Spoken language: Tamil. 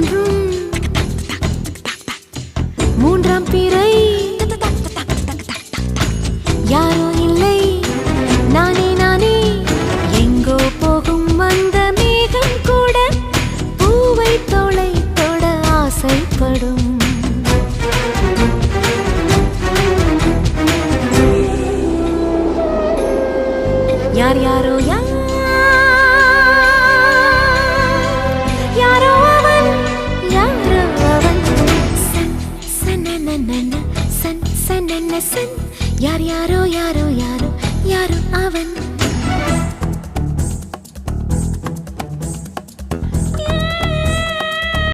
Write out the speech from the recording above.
தோன்றும் மூன்றாம் பிறை யாரோ இல்லை நானே நானே எங்கோ போகும் அந்த மேகம் கூட பூவை தோளை தொட ஆசைப்படும் யார் யாரோ யாரோ அவன் சன் சன் சன் சன் யார் யாரோ